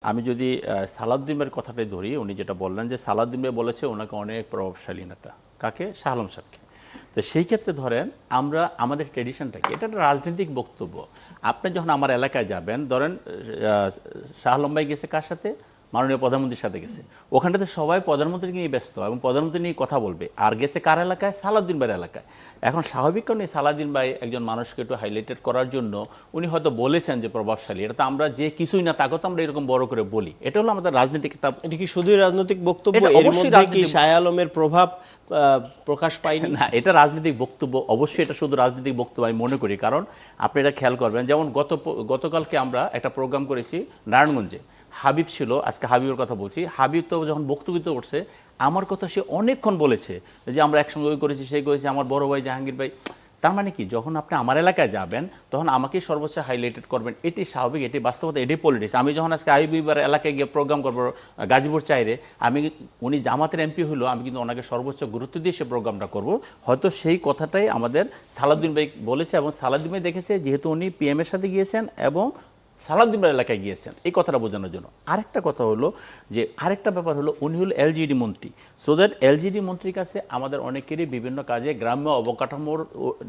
আমি যদি সালাউদ্দিন ভাইয়ের কথাটাই ধরি, উনি যেটা বললেন যে সালাউদ্দিন ভাই বলেছে ওনাকে অনেক প্রভাবশালী নেতা, কাকে? শাহ আলম সাহেবকে। তো সেই ক্ষেত্রে ধরেন আমরা আমাদের ট্রেডিশনটা কি, এটা একটা রাজনৈতিক বক্তব্য। আপনি যখন আমার এলাকায় যাবেন, ধরেন শাহ আলম ভাই গেছে কার সাথে? মাননীয় প্রধানমন্ত্রীর সাথে গেছে। ওখানটাতে সবাই প্রধানমন্ত্রীকে নিয়ে ব্যস্ত এবং প্রধানমন্ত্রী নিয়ে কথা বলবে। আর গেছে কার এলাকায়? সালাউদ্দিন ভাইয়ের এলাকায়। এখন স্বাভাবিক কারণে সালাউদ্দিন ভাই একজন মানুষকে একটু হাইলাইটেড করার জন্য উনি হয়তো বলেছেন যে প্রভাবশালী। এটা তো আমরা যে কিছুই না তাকে তো আমরা এরকম বড় করে বলি। এটা হলো আমাদের রাজনৈতিক একটা, এটা কি শুধুই রাজনৈতিক বক্তব্য? এর মধ্যে কি শাহ আলমের প্রভাব প্রকাশ পায়নি? না, এটা রাজনৈতিক বক্তব্য। অবশ্যই এটা শুধু রাজনৈতিক বক্তব্য আমি মনে করি। কারণ আপনি এটা খেয়াল করবেন, যেমন গতকালকে আমরা একটা প্রোগ্রাম করেছি নারায়ণগঞ্জে। হাবিব ছিল, আজকে হাবিবের কথা বলছি। হাবিব তো যখন বক্তব্য করছে আমার কথা সে অনেকক্ষণ বলেছে যে আমরা একসঙ্গে ওই করেছি, সেই করেছি, আমার বড় ভাই জাহাঙ্গীর ভাই। তার মানে কি, যখন আপনি আমার এলাকায় যাবেন তখন আমাকেই সর্বোচ্চ হাইলাইটেড করবেন, এটি স্বাভাবিক, এটি বাস্তবতা, এটি পলিটিক্স। আমি যখন আজকে আইবিবার এলাকায় গিয়ে প্রোগ্রাম করবো গাজীপুর চাইরে, উনি জামাতের এমপি হলো, আমি কিন্তু ওনাকে সর্বোচ্চ গুরুত্ব দিয়ে সে প্রোগ্রামটা করব। হয়তো সেই কথাটাই আমাদের সালাউদ্দিন ভাই বলেছে এবং সালাউদ্দিন ভাই দেখেছে, যেহেতু উনি পিএমের সাথে গিয়েছেন এবং সালাউদ্দিন ভাই এলাকায় গিয়েছেন, এই কথাটা বোঝানোর জন্য। আরেকটা কথা হলো যে, আরেকটা ব্যাপার হলো উনি হলো এলজিডি মন্ত্রী। সো দ্যাট এলজিডি মন্ত্রীর কাছে আমাদের অনেকেরই বিভিন্ন কাজে গ্রাম্য অবকাঠামোর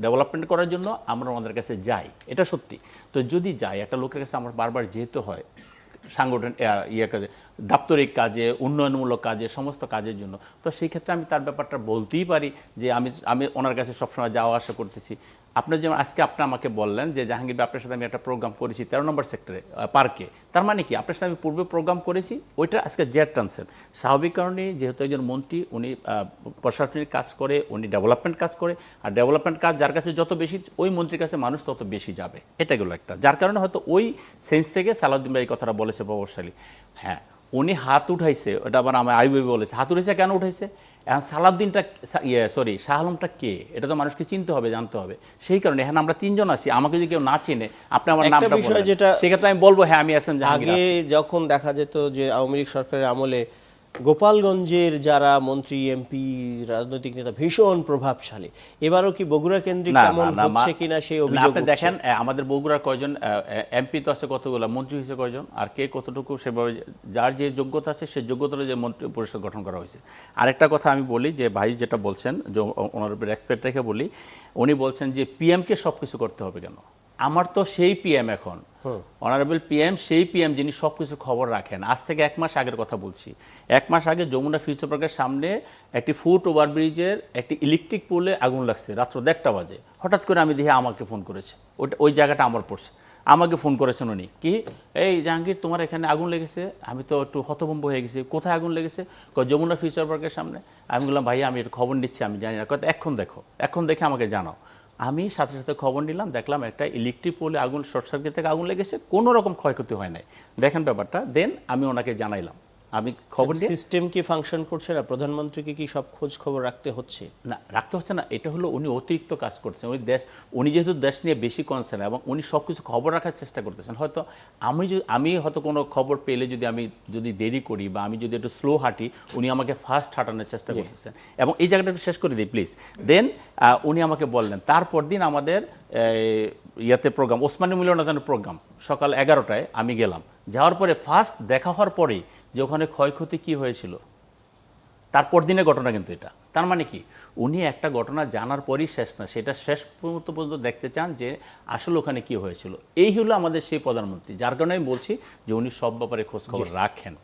ডেভেলপমেন্ট করার জন্য আমরা আমাদের কাছে যাই, এটা সত্যি। তো যদি যাই, একটা লোকের কাছে আমার বারবার যেতে হয় সাংগঠনিক কাজে, দাপ্তরিক কাজে, উন্নয়নমূলক কাজে, সমস্ত কাজের জন্য, তো সেই ক্ষেত্রে আমি তার ব্যাপারটা বলতেই পারি যে আমি ওনার কাছে সবসময় যাওয়া আসা করতেছি। আপনার যেমন আজকে আপনি আমাকে বললেন যে জাহাঙ্গীর ভাই আপনার সাথে আমি একটা প্রোগ্রাম করেছি 13 নম্বর সেক্টরে পার্কে। তার মানে কি, আপনার সাথে আমি পূর্বে প্রোগ্রাম করেছি, ওইটা আজকে জেট টানছেন। স্বাভাবিক কারণে যেহেতু একজন মন্ত্রী, উনি প্রশাসনিক কাজ করে, উনি ডেভেলপমেন্ট কাজ করে, আর ডেভেলপমেন্ট কাজ যার কাছে যত বেশি, ওই মন্ত্রীর কাছে মানুষ তত বেশি যাবে। এটা গেলো একটা, যার কারণে হয়তো ওই সেন্স থেকে সালাউদ্দিন ভাই এই কথাটা বলেছে প্রভাবশালী। হ্যাঁ, উনি হাত উঠাইছে, ওটা আবার আমার আইবি বলেছে। হাত উঠেছে কেন উঠাইছে? এখন সালাউদ্দিনটা শাহ আলমটা কে, এটা তো মানুষকে চিনতে হবে, জানতে হবে। সেই কারণে এখানে আমরা তিনজন আছি, আমাকে যদি কেউ না চিনে, আপনি আমার নামটা বলেন, সেক্ষেত্রে আমি বলবো হ্যাঁ আমি এস এম জাহাঙ্গীর। আগে যখন দেখা যেত যে আওয়ামী লীগ সরকারের আমলে গোপালগঞ্জের যারা মন্ত্রী, এমপি, রাজনৈতিক নেতা ভীষণ প্রভাবশালী, এবারও কি বগুড়া কেন্দ্রিক তেমন হচ্ছে কিনা সেই অভিযোগ? আপনি দেখেন আমাদের বগুড়ার কয়জন এমপি তো আছে, কতগুলো মন্ত্রী হয়েছে কয়জন, আর কে কতটুকু সেভাবে যার যে যোগ্যতা আছে সেই যোগ্যতার যে মন্ত্রী পরিষদ গঠন করা হয়েছে। আরেকটা কথা আমি বলি যে ভাই যেটা বলছেন, যে ওনার উপর এক্সপেক্ট রেখে বলি, উনি বলছেন যে পিএমকে সব কিছু করতে হবে কেন? আমার তো সেই পিএম এখন, অনারেবল পিএম, সেই পিএম যিনি সব কিছু খবর রাখেন। আজ থেকে 1 মাস আগের কথা বলছি। 1 মাস আগে যমুনা ফিউচার পার্কের সামনে একটি ফুট ওভারব্রিজের একটি ইলেকট্রিক পোলে আগুন লাগছে রাত্র 1টা বাজে। হঠাৎ করে আমি দেখি আমাকে ফোন করেছে, ওই জায়গাটা আমার পড়ছে। আমাকে ফোন করেছেন উনি, কি এই জাহাঙ্গীর তোমার এখানে আগুন লেগেছে? আমি তো একটু হতভম্ব হয়ে গেছি, কোথায় আগুন লেগেছে? যমুনা ফিউচার পার্কের সামনে। আমি বললাম ভাইয়া আমি একটু খবর নিচ্ছি, আমি জানি না। এখন দেখো, এখন দেখে আমাকে জানাও। আমি সাথে সাথে খবর নিলাম, দেখলাম একটা ইলেকট্রিক পোলে আগুন, শর্ট সার্কিট থেকে আগুন লেগেছে, কোনো রকম ক্ষয়ক্ষতি হয় নাই। দেখেন ব্যাপারটা, দেন আমি ওনাকে জানাইলাম। আমি খবর দিয়ে, সিস্টেম কি ফাংশন করছে না? প্রধানমন্ত্রীকে কি সব খোঁজ খবর রাখতে হচ্ছে? না, রাখতে হচ্ছে না। এটা হলো উনি অতিরিক্ত কাজ করছেন। উনি যেহেতু দেশ নিয়ে বেশি কনসার্ন এবং উনি সব কিছু খবর রাখার চেষ্টা করতেছেন। হয়তো আমি হয়তো কোনো খবর পেলে যদি দেরি করি বা আমি যদি একটু স্লো হাঁটি, উনি আমাকে ফাস্ট হাঁটানোর চেষ্টা করতেছেন। এবং এই জায়গাটা একটু শেষ করে দিই প্লিজ। দেন উনি আমাকে বললেন, তারপর দিন আমাদের প্রোগ্রাম, ওসমানী মিলনায়তনের প্রোগ্রাম, সকাল 11টায় আমি গেলাম। যাওয়ার পরে ফার্স্ট দেখা হওয়ার পরেই যে ওখানে ক্ষয়ক্ষতি কী হয়েছিল, তারপর দিনের ঘটনা কিন্তু এটা। তার মানে কি, উনি একটা ঘটনা জানার পরই শেষ না, সেটা শেষ পর্যন্ত দেখতে চান যে আসলে ওখানে কি হয়েছিল। এই হলো আমাদের সেই প্রধানমন্ত্রী, যার কারণে আমি বলছি যে উনি সব ব্যাপারে খোঁজখবর রাখেন।